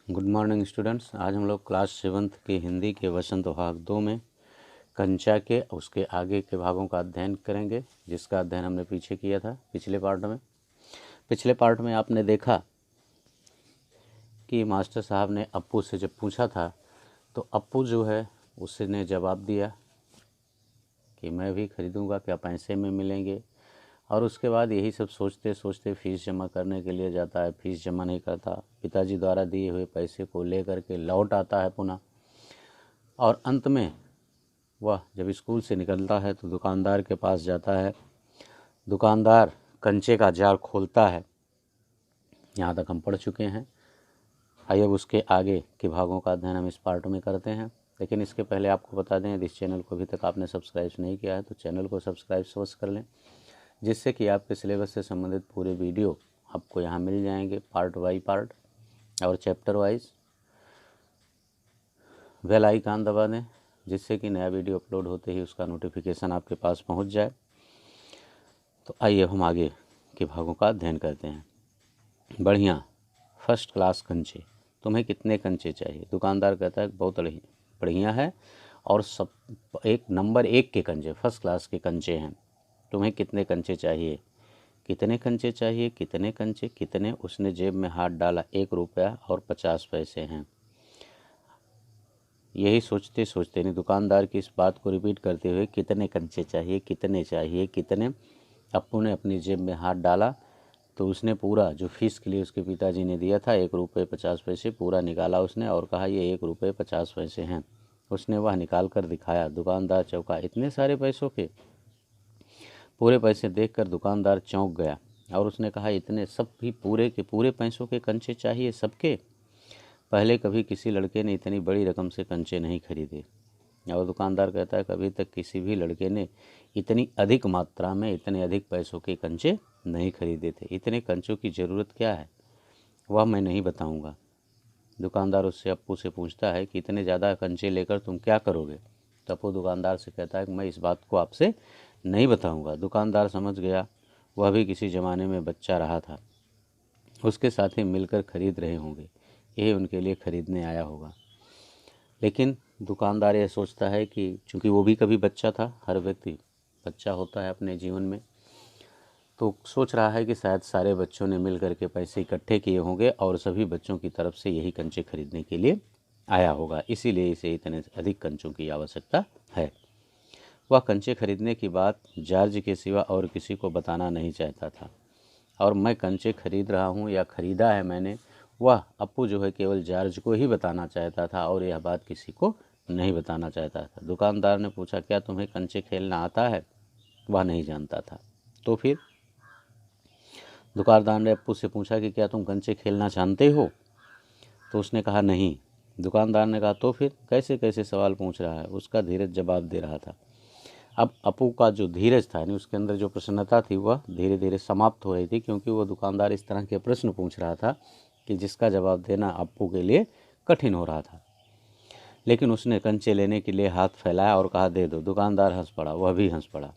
Good morning students. आज हम लोग क्लास 7th के हिंदी के वसंत भाग 2 में कंचा के उसके आगे के भागों का अध्ययन करेंगे, जिसका अध्ययन हमने पीछे किया था पिछले पार्ट में आपने देखा कि मास्टर साहब ने अप्पू से जब पूछा था तो अप्पू जो है उसने जवाब दिया कि मैं भी खरीदूंगा, क्या पैसे में मिलेंगे। और उसके बाद यही सब सोचते सोचते फीस जमा करने के लिए जाता है, फीस जमा नहीं करता, पिताजी द्वारा दिए हुए पैसे को लेकर के लौट आता है पुनः। और अंत में वह जब स्कूल से निकलता है तो दुकानदार के पास जाता है। दुकानदार कंचे का जार खोलता है। यहाँ तक हम पढ़ चुके हैं। आइए अब उसके आगे के भागों का अध्ययन हम इस पार्ट में करते हैं। लेकिन इसके पहले आपको बता दें, यदि इस चैनल को अभी तक आपने सब्सक्राइब नहीं किया है तो चैनल को सब्सक्राइब अवश्य कर लें, जिससे कि आपके सिलेबस से संबंधित पूरे वीडियो आपको यहाँ मिल जाएंगे, पार्ट बाई पार्ट और चैप्टर वाइज। बेल आइकन दबा दें, जिससे कि नया वीडियो अपलोड होते ही उसका नोटिफिकेशन आपके पास पहुंच जाए। तो आइए हम आगे के भागों का अध्ययन करते हैं। बढ़िया, फर्स्ट क्लास कंचे। तुम्हें कितने कंचे चाहिए? दुकानदार कहता है बहुत बढ़िया है और सब एक नंबर 1 के कंचे, फर्स्ट क्लास के कंचे हैं। तुम्हें कितने कंचे चाहिए? कितने कंचे चाहिए? कितने कंचे? कितने? उसने जेब में हाथ डाला। 1 रुपया और 50 पैसे हैं। यही सोचते सोचते नहीं, दुकानदार की इस बात को रिपीट करते हुए कितने कंचे चाहिए, कितने चाहिए, कितने, अप्पू ने अपनी जेब में हाथ डाला तो उसने पूरा जो फीस के लिए उसके पिताजी ने दिया था 1 रुपये 50 पैसे पूरा निकाला उसने और कहा ये 1 रुपये 50 पैसे हैं। उसने वह निकाल कर दिखाया। दुकानदार चौंका। इतने सारे पैसों के? पूरे पैसे देखकर दुकानदार चौंक गया और उसने कहा इतने सब भी पूरे के पूरे पैसों के कंचे चाहिए सबके? पहले कभी किसी लड़के ने इतनी बड़ी रकम से कंचे नहीं खरीदे। और दुकानदार कहता है कभी तक किसी भी लड़के ने इतनी अधिक मात्रा में इतने अधिक पैसों के कंचे नहीं खरीदे थे। इतने कंचों की ज़रूरत क्या है वह मैं नहीं बताऊंगा। दुकानदार उससे अप्पू से पूछता है कि इतने ज़्यादा कंचे लेकर तुम क्या करोगे? तो अप्पू दुकानदार से कहता है कि मैं इस बात को आपसे नहीं बताऊंगा। दुकानदार समझ गया वह भी किसी ज़माने में बच्चा रहा था, उसके साथी मिलकर खरीद रहे होंगे, यही उनके लिए खरीदने आया होगा। लेकिन दुकानदार यह सोचता है कि चूंकि वो भी कभी बच्चा था, हर व्यक्ति बच्चा होता है अपने जीवन में, तो सोच रहा है कि शायद सारे बच्चों ने मिल करके पैसे इकट्ठे किए होंगे और सभी बच्चों की तरफ से यही कंचे खरीदने के लिए आया होगा, इसीलिए इसे इतने अधिक कंचों की आवश्यकता है। वह कंचे खरीदने की बात जॉर्ज के सिवा और किसी को बताना नहीं चाहता था। और मैं कंचे खरीद रहा हूँ या ख़रीदा है मैंने, वह अप्पू जो है केवल जॉर्ज को ही बताना चाहता था और यह बात किसी को नहीं बताना चाहता था। दुकानदार ने पूछा क्या तुम्हें कंचे खेलना आता है? वह नहीं जानता था। तो फिर दुकानदार ने अप्पू से पूछा कि क्या तुम कंचे खेलना जानते हो? तो उसने कहा नहीं। दुकानदार ने कहा तो फिर कैसे कैसे सवाल पूछ रहा है? उसका धीरज जवाब दे रहा था। अब अप्पू का जो धीरज था, यानी उसके अंदर जो प्रसन्नता थी, वह धीरे धीरे समाप्त हो रही थी, क्योंकि वो दुकानदार इस तरह के प्रश्न पूछ रहा था कि जिसका जवाब देना अप्पू के लिए कठिन हो रहा था। लेकिन उसने कंचे लेने के लिए हाथ फैलाया और कहा दे दो। दुकानदार हंस पड़ा, वह भी हंस पड़ा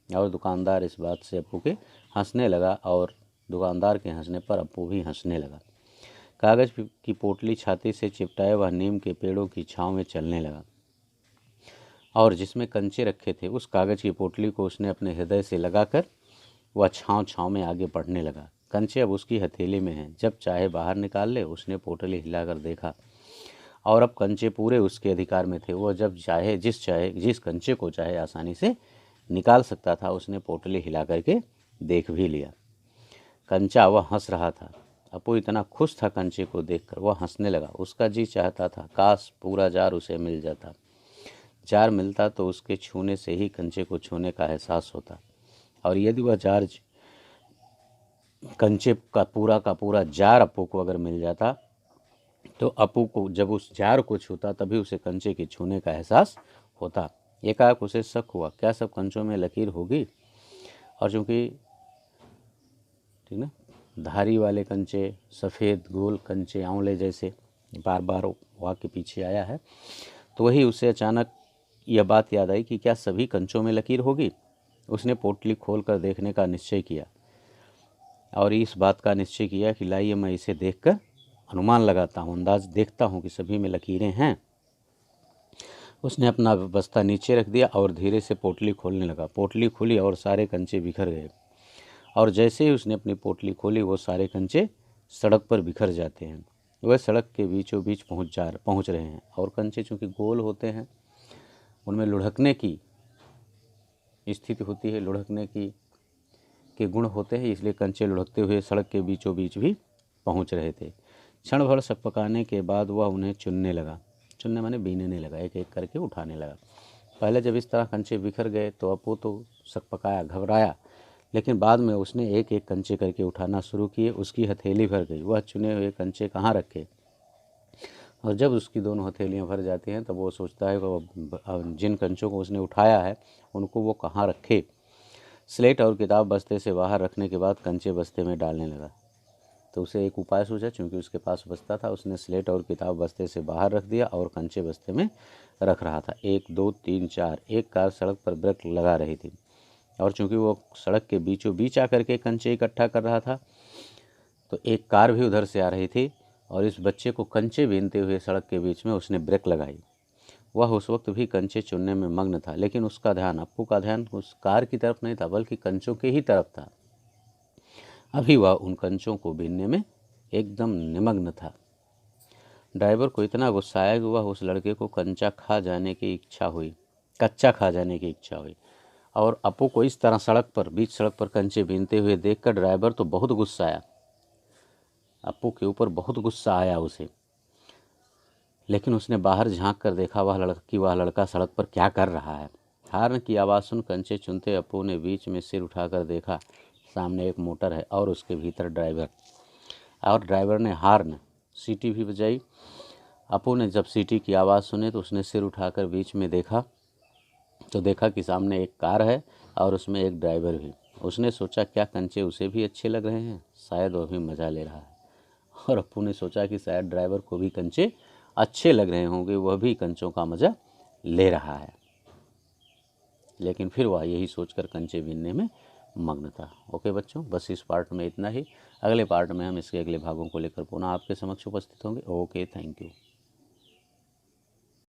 और दुकानदार इस बात से अप्पू के हंसने लगा और दुकानदार के हंसने पर अप्पू भी हंसने लगा। कागज़ की पोटली छाती से चिपटाए वह नीम के पेड़ों की छाँव में चलने लगा और जिसमें कंचे रखे थे उस कागज़ की पोटली को उसने अपने हृदय से लगाकर वह छाँव छाँव में आगे बढ़ने लगा। कंचे अब उसकी हथेली में हैं, जब चाहे बाहर निकाल ले। उसने पोटली हिलाकर देखा और अब कंचे पूरे उसके अधिकार में थे। वह जब चाहे जिस कंचे को चाहे आसानी से निकाल सकता था। उसने पोटली हिला करके देख भी लिया। कंचा वह हंस रहा था। अप्पू इतना खुश था कंचे को देखकर, वह हंसने लगा। उसका जी चाहता था काश पूरा जार उसे मिल जाता। जार मिलता तो उसके छूने से ही कंचे को छूने का एहसास होता, और यदि वह जार कंचे का पूरा जार अप्पू को अगर मिल जाता तो अप्पू को जब उस जार को छूता तभी उसे कंचे के छूने का एहसास होता। एकाएक उसे शक हुआ क्या सब कंचों में लकीर होगी? और चूँकि ठीक ना, धारी वाले कंचे, सफ़ेद गोल कंचे, आंवले जैसे, बार बार वाक्य पीछे आया है, तो वही उसे अचानक यह बात याद आई कि क्या सभी कंचों में लकीर होगी। उसने पोटली खोलकर देखने का निश्चय किया और इस बात का निश्चय किया कि लाइए मैं इसे देखकर अनुमान लगाता हूँ, अंदाज देखता हूँ कि सभी में लकीरें हैं। उसने अपना बस्ता नीचे रख दिया और धीरे से पोटली खोलने लगा। पोटली खुली और सारे कंचे बिखर गए, और जैसे ही उसने अपनी पोटली खोली वो सारे कंचे सड़क पर बिखर जाते हैं। वह सड़क के बीचों बीच पहुँच रहे हैं, और कंचे चूँकि गोल होते हैं उनमें लुढ़कने की स्थिति होती है, लुढ़कने की के गुण होते हैं, इसलिए कंचे लुढ़कते हुए सड़क के बीचों बीच भी पहुंच रहे थे। क्षण भर सकपकाने के बाद वह उन्हें चुनने लगा। चुनने माने बीनने लगा, एक एक करके उठाने लगा। पहले जब इस तरह कंचे बिखर गए तो अपू तो सकपकाया, घबराया, लेकिन बाद में उसने एक एक कंचे करके उठाना शुरू किए। उसकी हथेली भर गई। वह चुने हुए कंचे कहाँ रखे, और जब उसकी दोनों हथेलियाँ भर जाती हैं तब वो सोचता है कि जिन कंचों को उसने उठाया है उनको वो कहाँ रखे। स्लेट और किताब बस्ते से बाहर रखने के बाद कंचे बस्ते में डालने लगा। तो उसे एक उपाय सूझा, चूँकि उसके पास बस्ता था। उसने स्लेट और किताब बस्ते से बाहर रख दिया और कंचे बस्ते में रख रहा था। 1 2 3 4 एक कार सड़क पर ब्रेक लगा रही थी, और चूँकि वो सड़क के बीचों बीच आकर के कंचे इकट्ठा कर रहा था तो एक कार भी उधर से आ रही थी, और इस बच्चे को कंचे बीनते हुए सड़क के बीच में उसने ब्रेक लगाई। वह उस वक्त भी कंचे चुनने में मग्न था, लेकिन उसका ध्यान, अप्पू का ध्यान उस कार की तरफ नहीं था बल्कि कंचों के ही तरफ था। अभी वह उन कंचों को बीनने में एकदम निमग्न था। ड्राइवर को इतना गुस्सा आया कि वह उस लड़के को कच्चा खा जाने की इच्छा हुई, और अप्पू को इस तरह बीच सड़क पर कंचे बीनते हुए देखकर ड्राइवर तो बहुत गुस्सा आया, अप्पू के ऊपर बहुत गुस्सा आया उसे। लेकिन उसने बाहर झांक कर देखा वह लड़का सड़क पर क्या कर रहा है। हार्न की आवाज़ सुन कंचे चुनते अप्पू ने बीच में सिर उठाकर देखा। सामने एक मोटर है और उसके भीतर ड्राइवर ने हार्न सीटी भी बजाई। अप्पू ने जब सीटी की आवाज़ सुने तो उसने सिर उठाकर बीच में देखा कि सामने एक कार है और उसमें एक ड्राइवर भी। उसने सोचा क्या कंचे उसे भी अच्छे लग रहे हैं, शायद वह भी मज़ा ले रहा है। और अप्पू ने सोचा कि शायद ड्राइवर को भी कंचे अच्छे लग रहे होंगे, वह भी कंचों का मज़ा ले रहा है। लेकिन फिर वह यही सोचकर कंचे बीनने में मग्न था। ओके बच्चों, बस इस पार्ट में इतना ही। अगले पार्ट में हम इसके अगले भागों को लेकर पुनः आपके समक्ष उपस्थित होंगे। Okay, thank you.